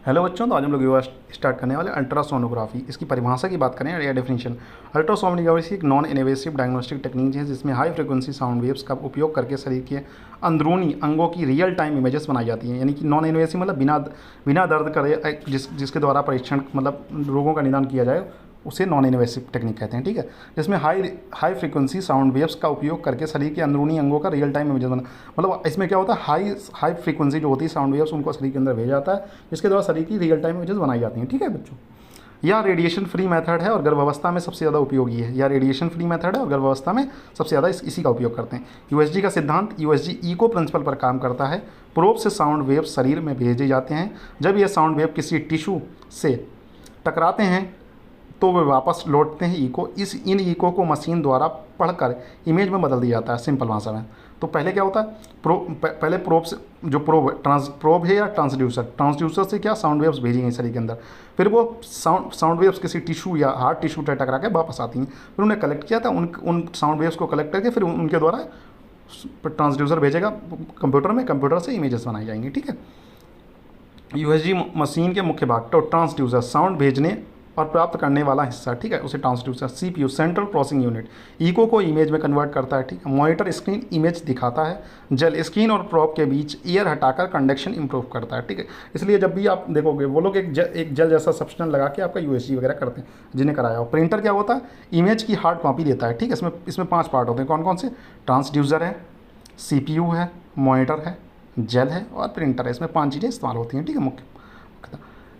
Hello बच्चों, तो आज हम लोग योगा स्टार्ट करने वाले अल्ट्रासोनोग्राफी। इसकी परिभाषा की बात करें या डेफिनेशन, अल्ट्रासोनोग्राफी एक नॉन इन्वेसिव डायग्नोस्टिक टेक्निक है जिसमें हाई फ्रिक्वेंसी साउंड वेव्स का उपयोग करके शरीर के अंदरूनी अंगों की रियल टाइम इमेजेस बनाई जाती हैं। यानी कि नॉन इन्वेसिव मतलब बिना दर्द करे जिसके द्वारा परीक्षण मतलब रोगों का निदान किया जाए उसे नॉन इन्वेसिव टेक्निक कहते हैं। ठीक है, जिसमें हाई फ्रिक्वेंसी साउंड वेव्स का उपयोग करके शरीर के अंदरूनी अंगों का रियल टाइम इमेज बना, मतलब इसमें क्या होता है, हाई फ्रिक्वेंसी जो होती है साउंड वेव्स उनको शरीर के अंदर भेजा जाता है जिसके द्वारा शरीर की रियल टाइम इमेजेस बनाई जाती हैं। ठीक है बच्चों, यह रेडिएशन फ्री मेथड है और गर्भावस्था में सबसे ज़्यादा उपयोगी है। यह रेडिएशन फ्री मेथड है और गर्भावस्था में सबसे ज़्यादा इसी का उपयोग करते हैं। यूएसजी का सिद्धांत यूएसजी इको प्रिंसिपल पर काम करता है। प्रोब से साउंड वेव शरीर में भेजे जाते हैं। जब यह साउंड वेव किसी टिश्यू से टकराते हैं तो वे वापस लौटते हैं इन इको को मशीन द्वारा पढ़कर इमेज में बदल दिया जाता है। सिंपल भाषा में तो पहले क्या होता है, पहले प्रोब से जो प्रोब है या ट्रांसड्यूसर से क्या साउंड वेव्स भेजी गई शरीर के अंदर, फिर वो साउंड वेव्स किसी टिश्यू या हार्ड टिश्यू से टकरा के वापस आती हैं। फिर उन्हें कलेक्ट किया था, उन साउंड वेव्स को कलेक्ट करके फिर उनके द्वारा ट्रांसड्यूसर भेजेगा कंप्यूटर में, कंप्यूटर से इमेजेस बनाई जाएंगी। ठीक है, यूएसजी मशीन के मुख्य भाग तो ट्रांसड्यूसर साउंड भेजने और प्राप्त करने वाला हिस्सा, ठीक है, उसे transducer. CPU central processing unit echo को इमेज में कन्वर्ट करता है। ठीक है, मॉनिटर स्क्रीन इमेज दिखाता है। जेल स्क्रीन और प्रोब के बीच एयर हटाकर कंडक्शन इंप्रूव करता है। ठीक है, इसलिए जब भी आप देखोगे वो लोग एक जेल जैसा सब्सटेंस लगा के आपका यूएसजी वगैरह करते हैं जिन्हें कराया हो। प्रिंटर क्या होता है, इमेज की हार्ड कॉपी देता है। ठीक है, इसमें 5 पार्ट होते हैं। कौन कौन से, ट्रांसड्यूसर है, सीपीयू है, मॉनिटर है, जेल है और प्रिंटर है। इसमें 5 चीज़ें इस्तेमाल होती हैं। ठीक है, मुख्य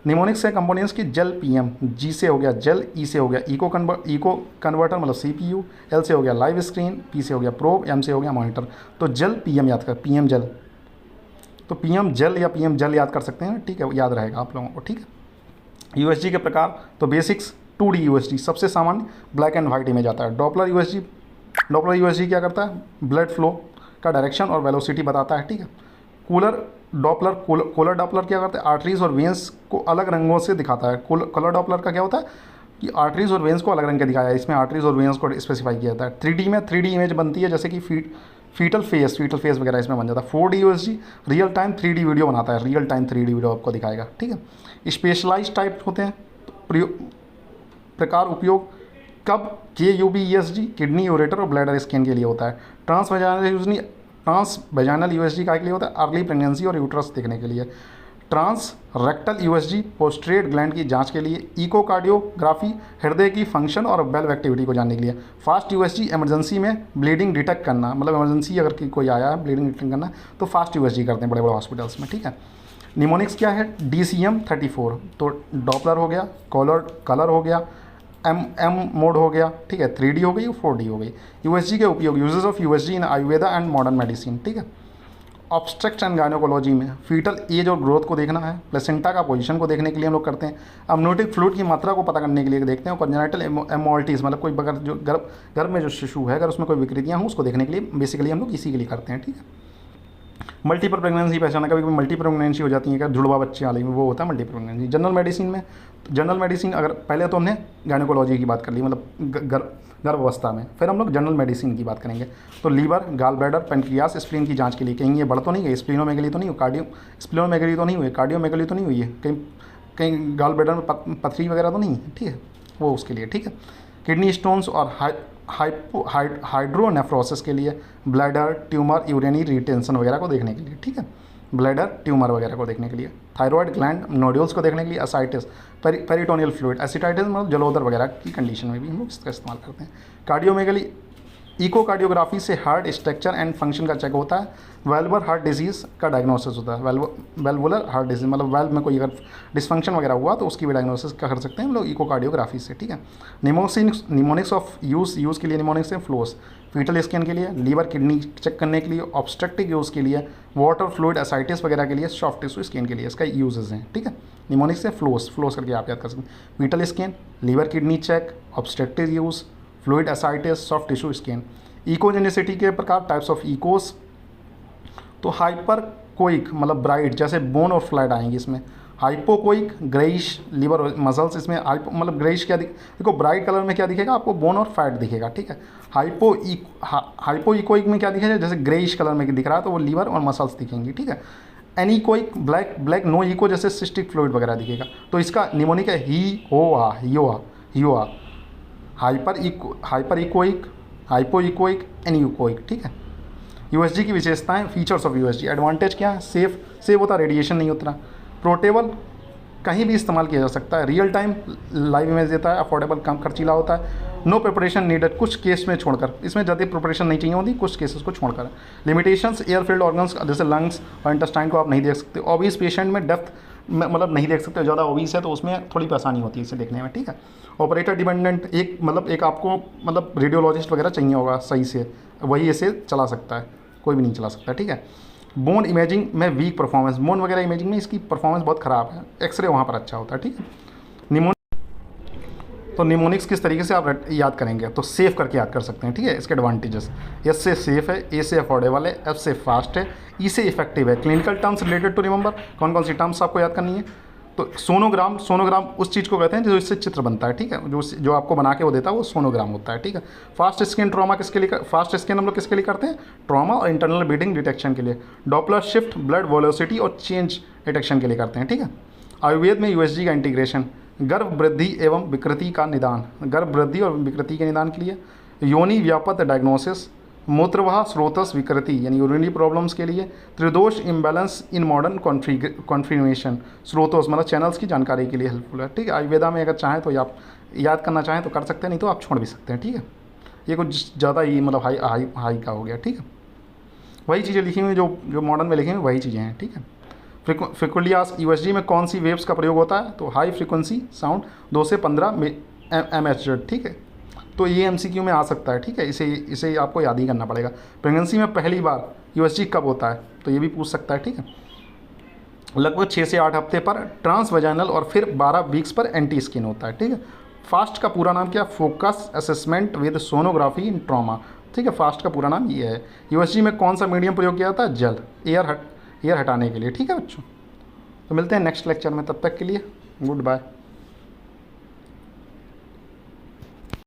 निमोनिक्स है कंपोनेंट्स की जेल पीएम, जी से हो गया जेल, ई से हो गया इको कन्वर्टर मतलब सीपीयू, एल से हो गया लाइव स्क्रीन, पी से हो गया प्रोब, एम से हो गया मॉनिटर। तो जेल पीएम याद कर, पीएम जेल, तो पीएम जेल या पीएम जेल याद कर सकते हैं। ठीक है, याद रहेगा आप लोगों को। ठीक है, यूएसजी के प्रकार तो बेसिक्स 2D यूएसजी सबसे सामान्य ब्लैक एंड वाइट इमेज आता है। डॉपलर यूएसजी क्या करता है, ब्लड फ्लो का डायरेक्शन और वेलोसिटी बताता है। ठीक है, कोलर डॉपलर क्या करता है, आर्टरीज और वेंस को अलग रंगों से दिखाता है। कलर डॉपलर का क्या होता है कि आर्टरीज और वेंस को अलग रंग के दिखाया है। इसमें आर्टरीज और वेंस को स्पेसिफाई किया जाता है। 3D में 3D इमेज बनती है, जैसे कि फीटल फेस वगैरह इसमें बन जाता है। 4D USG real time 3D video बनाता है, रियल टाइम 3D वीडियो आपको दिखाएगा। ठीक है, स्पेशलाइज टाइप होते हैं। प्रकार उपयोग कब, KUB-ESG किडनी यूरेटर और ब्लैडर स्कैन के लिए होता है। ट्रांसवेजाइनल यूएसजी का के लिए होता है, अर्ली प्रेगनेंसी और यूट्रस देखने के लिए। ट्रांस रेक्टल यूएसजी पोस्ट्रेट ग्लैंड की जांच के लिए। इकोकार्डियोग्राफी हृदय की फंक्शन और वेल्व एक्टिविटी को जानने के लिए। फास्ट यूएसजी इमरजेंसी में ब्लीडिंग डिटेक्ट करना, मतलब इमरजेंसी अगर कोई आया है ब्लीडिंग डिटेक्ट करना तो फास्ट यूएसजी करते हैं बड़े बड़े हॉस्पिटल्स में। ठीक है, निमोनिक्स क्या है, DCM-34, तो डॉपलर हो गया, कलर हो गया, एम मोड हो गया। ठीक है, 3D हो गई, 4D हो गई। यूएसजी के उपयोग, uses of USG in Ayurveda and modern medicine. ठीक है, ऑब्स्ट्रक्ट एंड गायनोकोलॉजी में फीटल एज और ग्रोथ को देखना है। प्लेसेंटा का पोजीशन को देखने के लिए हम लोग करते हैं। अम्नियोटिक फ्लूइड की मात्रा को पता करने के लिए देखते हैं। कॉन्जेनिटल एमोल्टीज मतलब कोई अगर जो गर्भ में जो शिशु है अगर उसमें कोई विकृतियाँ हों उसको देखने के लिए बेसिकली हम लोग इसी के लिए करते हैं। ठीक है, मल्टीपल प्रेगनेंसी पहचाना, कभी मल्टी प्रेगनेंसी हो जाती है, क्या जुड़वा बच्चे वाली में, वो होता है मल्टी प्रेगनेंसी। जनरल मेडिसिन अगर पहले तो हमने गायनोकोलॉजी की बात कर ली, मतलब गर्भावस्था में, फिर हम लोग जनरल मेडिसिन की बात करेंगे। तो liver, gall bladder, pancreas, spleen की जांच के लिए। कहीं ये बढ़ तो नहीं गई, स्प्लीनोमेगली तो नहीं हुई, स्प्लीनोमेगली तो नहीं हुई, कार्डियोमेगली तो नहीं हुई है, कहीं गाल ब्लैडर में पथरी वगैरह तो नहीं है। ठीक है, वो उसके लिए। ठीक है, किडनी स्टोन्स और हाइड्रोनेफ्रोसिस के लिए। ब्लैडर ट्यूमर, यूरिनरी रिटेंशन वगैरह को देखने के लिए। ठीक है, ब्लैडर ट्यूमर वगैरह को देखने के लिए। थायराइड ग्लैंड नोड्यूल्स को देखने के लिए। एसाइटिस, पेरिटोनियल फ्लूइड, एसिटाइटिस मतलब जलोदर वगैरह की कंडीशन में भी हम लोग इसका इस्तेमाल करते हैं। कार्डियोमेगली, इकोकार्डियोग्राफी से हार्ट स्ट्रक्चर एंड फंक्शन का चेक होता है। वेल्वर हार्ट डिजीज़ का डायग्नोसिस होता है। वेल्वुलर हार्ट डिजीज़ मतलब वेल्व में कोई अगर डिसफंक्शन वगैरह हुआ तो उसकी भी डायग्नोसिस कर सकते हैं हम लोग इकोकार्डियोग्राफी से। ठीक है, निमोनिक्स ऑफ यूज़ के लिए निमोनिक्स है फ्लोस, फीटल स्कैन के लिए, लीवर किडनी चेक करने के लिए, ऑब्स्ट्रक्टिव यूज़ के लिए, वाटर फ्लूइड एसाइटिस वगैरह के लिए, सॉफ्ट टिश्यू स्कैन के लिए इसका यूजेस हैं। ठीक है, निमोनिक्स से फ्लोस करके आप याद कर सकते हैं। Fetal scan, liver kidney check, obstructive use, fluid ascites, soft tissue scan. Echogenicity के प्रकार, टाइप्स ऑफ इकोस, तो हाइपर कोइक मतलब ब्राइट, जैसे बोन और फ्लैट आएंगी इसमें। हाइपोकोइक, ग्रेइश लिवर मसल्स, इसमें मतलब ग्रेइश क्या देखो ब्राइट कलर में क्या दिखेगा आपको, बोन और फैट दिखेगा। ठीक है, हाइपोइकोइक में क्या दिखेगा, जैसे ग्रेइश कलर में दिख रहा है तो वो लीवर और मसल्स दिखेंगी। ठीक है, anechoic, black black no echo जैसे सिस्टिक फ्लूइड वगैरह दिखेगा। तो इसका निमोनिक है हियोआ, hyper echoic, hypo echoic, anechoic. ठीक है। यूएसजी की विशेषताएं, फीचर्स ऑफ यूएसजी, एडवांटेज क्या है, सेफ होता है, रेडिएशन नहीं उतना, पोर्टेबल, कहीं भी इस्तेमाल किया जा सकता है, रियल टाइम लाइव इमेज देता है, अफोर्डेबल, कम खर्चीला होता है, नो प्रिपरेशन नीडेड, कुछ केस में छोड़कर, इसमें ज़्यादा प्रिपरेशन नहीं चाहिए होती कुछ केसेस को छोड़कर। लिमिटेशंस, एयर फील्ड ऑर्गन्स जैसे लंग्स और इंटेस्टाइन को आप नहीं देख सकते। ओबीस पेशेंट में डेप्थ मतलब नहीं देख सकते, ज़्यादा ओबीस है तो उसमें थोड़ी परेशानी होती है इसे देखने में। ठीक है। ऑपरेटर डिपेंडेंट, एक आपको रेडियोलॉजिस्ट वगैरह चाहिए होगा सही से, वही इसे चला सकता है, कोई भी नहीं चला सकता। ठीक है। बोन इमेजिंग में वीक परफॉर्मेंस, बोन वगैरह इमेजिंग में इसकी परफॉर्मेंस बहुत ख़राब है, एक्सरे वहाँ पर अच्छा होता है। ठीक है। तो निमोनिक्स किस तरीके से आप याद करेंगे, तो सेव करके याद कर सकते हैं। ठीक है। इसके एडवांटेजेस, एस से सेफ है, ए से अफोर्डेबल है, एफ से फास्ट है, ई से इफेक्टिव है। Clinical terms related to remember, कौन कौन सी टर्म्स आपको याद करनी है, तो सोनोग्राम उस चीज़ को कहते हैं जो इससे चित्र बनता है। ठीक है। जो आपको बना के वो देता है वो सोनोग्राम होता है। ठीक है। फास्ट स्कैन ट्रॉमा किसके लिए, फास्ट स्कैन हम लोग किसके लिए करते हैं, ट्रॉमा और इंटरनल ब्लीडिंग डिटेक्शन के लिए। डॉपलर शिफ्ट ब्लड वेलोसिटी और चेंज डिटेक्शन के लिए करते हैं। ठीक है। आयुर्वेद में यूएसजी का इंटीग्रेशन, गर्भ वृद्धि एवं विकृति का निदान, गर्भ वृद्धि और विकृति के निदान के लिए। योनि व्यापक डायग्नोसिस, मूत्रवाह स्रोतस विकृति यानी यूरिनरी प्रॉब्लम्स के लिए। त्रिदोष इम्बैलेंस इन मॉडर्न कॉन्फिगरेशन, स्रोतोस मतलब चैनल्स की जानकारी के लिए हेल्पफुल है। ठीक है। आयुर्वेदा में अगर चाहें तो आप याद करना चाहें तो कर सकते हैं, नहीं तो आप छोड़ भी सकते हैं। ठीक है। ये कुछ ज़्यादा ही हाई का हो गया। ठीक है। वही चीज़ें लिखी हुई जो मॉडर्न में लिखी हुई वही चीज़ें हैं। ठीक है। फ्रिक्वेंटली यूएसजी में कौन सी वेव्स का प्रयोग होता है, तो हाई फ्रिक्वेंसी साउंड 2 से 15 MHz। ठीक है। तो ये एमसीक्यू में आ सकता है। ठीक है। इसे आपको याद ही करना पड़ेगा। प्रेगनेंसी में पहली बार यूएसजी कब होता है, तो ये भी पूछ सकता है। ठीक है। लगभग 6 से 8 हफ्ते पर ट्रांस वजाइनल और फिर 12 वीक्स पर एंटी स्किन होता है। ठीक है। फास्ट का पूरा नाम क्या, focus assessment with sonography in trauma. ठीक है। फास्ट का पूरा नाम ये है। यूएसजी में कौन सा मीडियम प्रयोग किया जाता है, जल, एयर हटाने के लिए। ठीक है बच्चों। तो मिलते हैं नेक्स्ट लेक्चर में, तब तक के लिए गुड बाय।